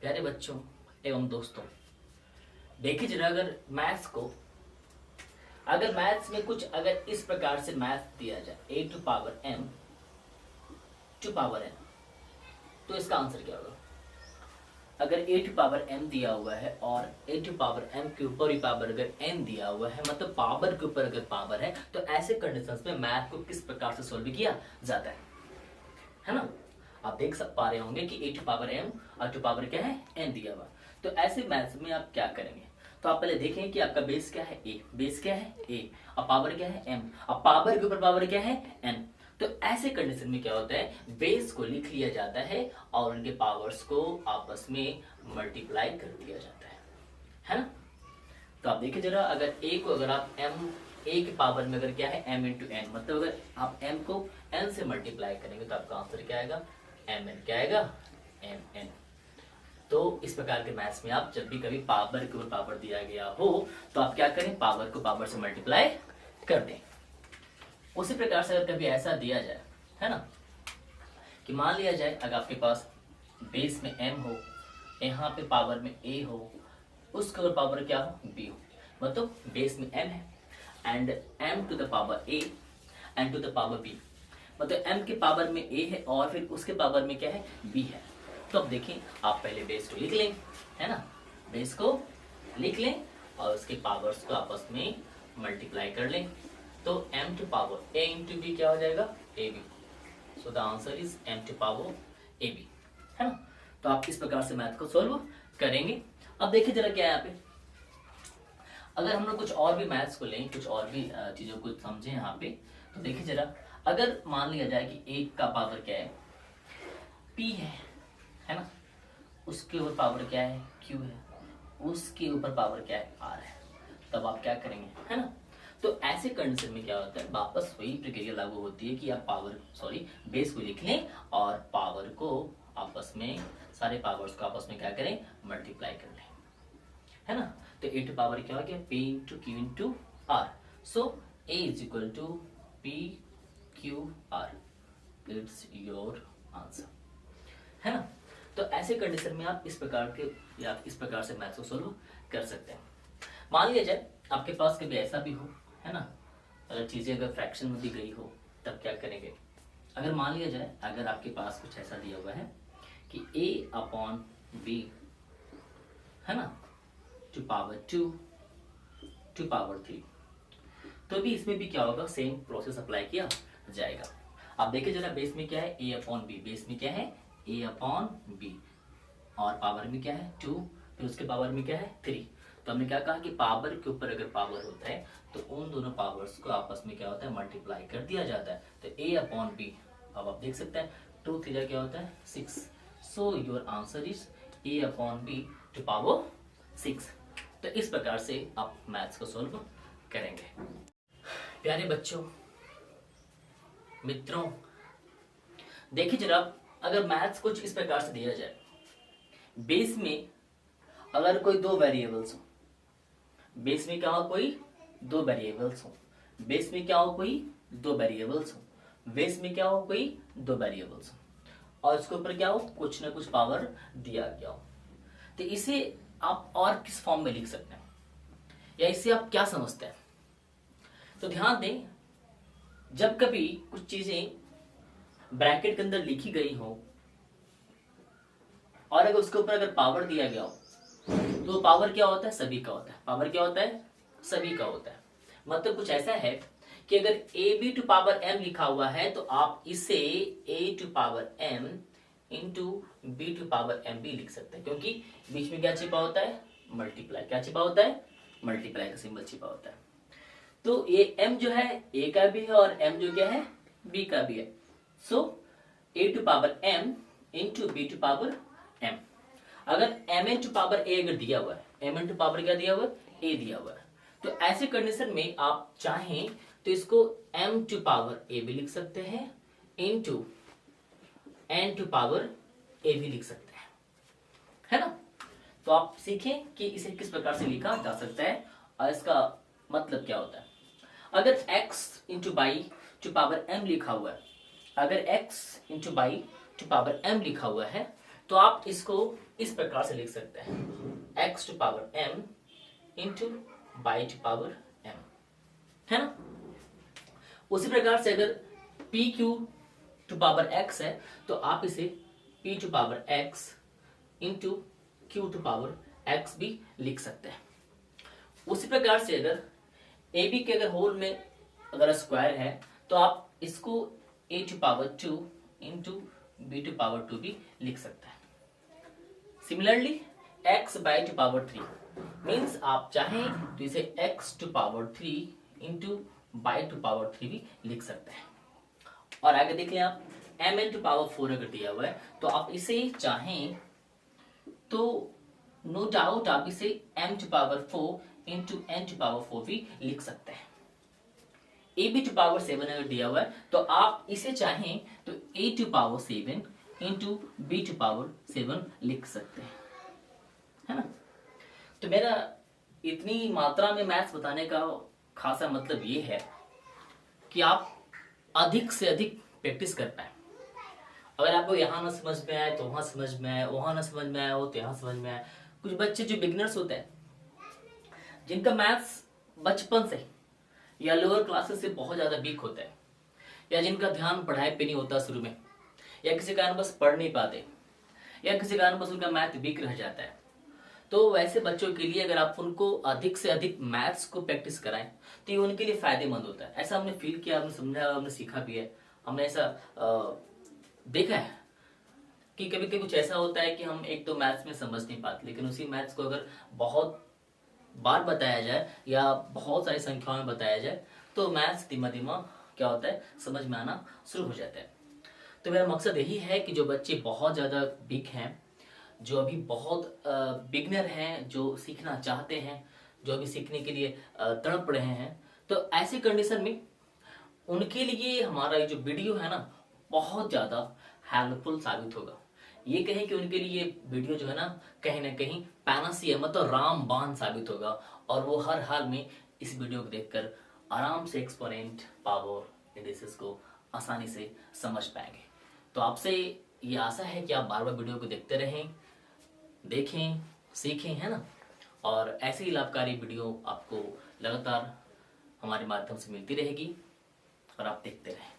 प्यारे बच्चों एवं दोस्तों, देखिए जरा, अगर मैथ्स में कुछ अगर इस प्रकार से मैथ दिया जाए a to power m to power n, तो इसका आंसर क्या होगा? अगर a टू पावर m दिया हुआ है और a टू पावर m के ऊपर ही पावर अगर n दिया हुआ है, मतलब पावर के ऊपर अगर पावर है, तो ऐसे कंडीशंस में मैथ को किस प्रकार से सॉल्व किया जाता है ना? आप देख सब पा रहे होंगे कि a टू पावर m और टू पावर क्या है n दिया हुआ। तो ऐसे मैथ्स में आप क्या करेंगे? तो आप पहले देखें कि आपका बेस क्या है, a, बेस क्या है a, और पावर क्या है m, और पावर के ऊपर पावर क्या है n। तो ऐसे कंडीशन में क्या होता है, बेस को लिख लिया जाता है और उनके पावर्स को आपस में मल्टीप्लाई कर दिया जाता है ना? तो आप देखिए जरा, अगर a को अगर आप a के पावर में अगर क्या है m इंटू n, मतलब अगर आप m को n से मल्टीप्लाई करेंगे तो आपका आंसर क्या आएगा, mn क्या आएगा, mn। तो इस प्रकार के मैथ्स में आप जब भी कभी पावर के ऊपर पावर दिया गया हो तो आप क्या करें, पावर को पावर से मल्टीप्लाई कर दें। उसी प्रकार से अगर कभी ऐसा दिया जाए, है ना, कि मान लिया जाए अगर आपके पास बेस में m हो, यहाँ पे पावर में a हो, उसके ऊपर पावर क्या हो, b हो, मतलब बेस में m है and m to the power a and to the power b, मतलब m के पावर में a है और फिर उसके पावर में क्या है, b है। तो अब देखिए, आप पहले बेस को लिख लें, है ना, बेस को लिख लें और उसके पावर्स को आपस में मल्टीप्लाई कर लें। तो m to power a into b क्या हो जाएगा, ab। So the answer is m to power ab, है ना? तो आप इस प्रकार से मैथ को सॉल्व करेंगे। अब देखिए जरा क्या है यहाँ पे, अगर हम लोग कुछ और भी मैथ्स को लें, कुछ और भी चीजों को समझें यहाँ पे, तो देखिए जरा, अगर मान लिया जाए कि एक का पावर क्या है, p है ना, उसके ऊपर पावर क्या है, q है, उसके ऊपर पावर क्या है, r है, तब आप क्या करेंगे, है ना? तो ऐसे कंडीशन में क्या होता है, वापस वही प्रक्रिया लागू होती है कि आप बेस को लिख लें और पावर को आपस में, सारे पावर्स को आपस में क्या करें, मल्टीप्लाई कर लें, है ना? तो a टू पावर क्या हो गया, p into q into r. So a is equal to p q r, it's your answer, है ना? तो ऐसे कंडीशन में आप इस प्रकार से मैथ्स को सोल्व कर सकते हैं। मान लिया जाए आपके पास कभी ऐसा भी हो, है ना, अगर चीजें अगर फ्रैक्शन में दी गई हो तब क्या करेंगे? अगर मान लिया जाए अगर आपके पास कुछ ऐसा दिया हुआ है कि a अपॉन b, है ना, टू पावर 2 टू पावर 3, तो भी इसमें भी क्या होगा, सेम प्रोसेस अप्लाई किया जाएगा। आप देखिए जरा, बेस में क्या है, a अपॉन b, बेस में क्या है, a अपॉन b, और पावर में क्या है 2, फिर उसके पावर में क्या है 3। तो हमने क्या कहा कि पावर के ऊपर अगर पावर होता है तो उन दोनों पावर्स को आपस में क्या होता है, मल्टीप्लाई कर दिया जाता है। तो a अपॉन b, अब आप देख सकते हैं 2 3 क्या होता है 6। So your answer is a upon b to power 6। तो इस प्रकार से आप मैथ्स को सोल्व करेंगे। प्यारे बच्चों, मित्रों, देखिए जरा, अगर मैथ्स कुछ इस प्रकार से दिया जाए, बेस में अगर कोई दो वेरिएबल्स हो, बेस में क्या हो, कोई दो वेरिएबल्स हो, बेस में क्या हो, कोई दो वेरिएबल्स हो, बेस में क्या हो, कोई दो वेरिएबल्स हो, और इसके ऊपर क्या हो, कुछ ना कुछ पावर दिया गया हो, तो इसे आप और किस फॉर्म में लिख सकते हैं, या इससे आप क्या समझते हैं? तो ध्यान दें, जब कभी कुछ चीजें ब्रैकेट के अंदर लिखी गई हो और अगर उसके ऊपर अगर पावर दिया गया हो, तो पावर क्या होता है, सभी का होता है। पावर क्या होता है, सभी का होता है। मतलब कुछ ऐसा है कि अगर a b to power m लिखा हुआ है तो आप इसे a to power m into b to power m भी लिख सकते हैं, क्योंकि बीच में क्या छिपा होता है, मल्टीप्लाई। क्या छिपा होता है, मल्टीप्लाई का सिंबल छिपा होता है। तो ये m जो है a का भी है और m जो क्या है, b का भी है। So a to power m into b to power m। अगर m टू पावर a अगर दिया हुआ है, m टू पावर क्या दिया हुआ है, a दिया हुआ है, तो ऐसे कंडीशन में आप चाहें तो इसको m टू पावर a भी लिख सकते हैं, into n to power a भी लिख सकते हैं, है ना? तो आप सीखें कि इसे किस प्रकार से लिखा जा सकता है और इसका मतलब क्या होता है? अगर x into y to power m लिखा हुआ है, अगर x into y to power m लिखा हुआ है, तो आप इसको इस प्रकार से लिख सकते हैं, x to power m into y to power m, है ना। उसी प्रकार से अगर p q to power x है, तो आप इसे p to power x into q to power x भी लिख सकते हैं। उसी प्रकार से अगर ए बी के अगर होल में अगर स्क्वायर है, तो आप इसको a to power 2 into b to power 2 भी लिख सकते हैं। Similarly x y to power 3 means आप चाहें तो इसे x to power 3 into y to power 3 भी लिख सकते हैं। और आगे देख लें आप, m एन टू पावर 4 अगर दिया हुआ है, तो आप इसे चाहें तो नो डाउट आप इसे m to power 4 into n to power 4 भी लिख सकते हैं। ए बी टू पावर 7 अगर दिया हुआ है, तो आप इसे चाहें तो a to power 7 into b to power 7 लिख सकते हैं, है ना। तो मेरा इतनी मात्रा में मैथ्स बताने का खासा मतलब ये है कि आप अधिक से अधिक प्रैक्टिस कर पाए। अगर आपको यहाँ ना समझ में आए तो वहां समझ में आए, वहां ना समझ में आए हो तो यहाँ समझ में आए। कुछ बच्चे जो बिगिनर्स होते हैं, जिनका मैथ्स बचपन से या लोअर क्लासेस से बहुत ज्यादा वीक होता है, या जिनका ध्यान पढ़ाई पे नहीं होता शुरू में, या किसी कारण बस पढ़ नहीं पाते, या किसी कारण बस उनका मैथ वीक रह जाता है, तो वैसे बच्चों के लिए अगर आप उनको अधिक से अधिक मैथ्स को प्रैक्टिस कराएं तो ये उनके लिए फायदेमंद होता है। ऐसा हमने फील किया, हमने समझा, हमने सीखा भी है। हमने ऐसा देखा है कि कभी कभी कुछ ऐसा होता है कि हम एक तो मैथ्स में समझ नहीं पाते, लेकिन उसी मैथ्स को अगर बहुत बार बताया जाए या बहुत सारी संख्याओं में बताया जाए, तो मैथ्स धीमा धीमा क्या होता है, समझ में आना शुरू हो जाता है। तो मेरा मकसद यही है कि जो बच्चे बहुत ज़्यादा वीक हैं, जो अभी बहुत बिगनर हैं, जो सीखना चाहते हैं, जो अभी सीखने के लिए तड़प रहे हैं, तो ऐसी कंडीशन में उनके लिए हमारा ये जो वीडियो है ना, बहुत ज़्यादा हेल्पफुल साबित होगा। ये कहें कि उनके लिए वीडियो जो है ना कहीं पैनासिया मतलब रामबाण साबित होगा, और वो हर हाल में इस वीडियो को देखकर आराम से एक्सपोनेंट, पावर, इंडिसेस को आसानी से समझ पाएंगे। तो आपसे ये आशा है कि आप बार बार वीडियो को देखते रहें, देखें, सीखें, है ना। और ऐसे ही लाभकारी वीडियो आपको लगातार हमारे माध्यम से मिलती रहेगी और आप देखते रहें।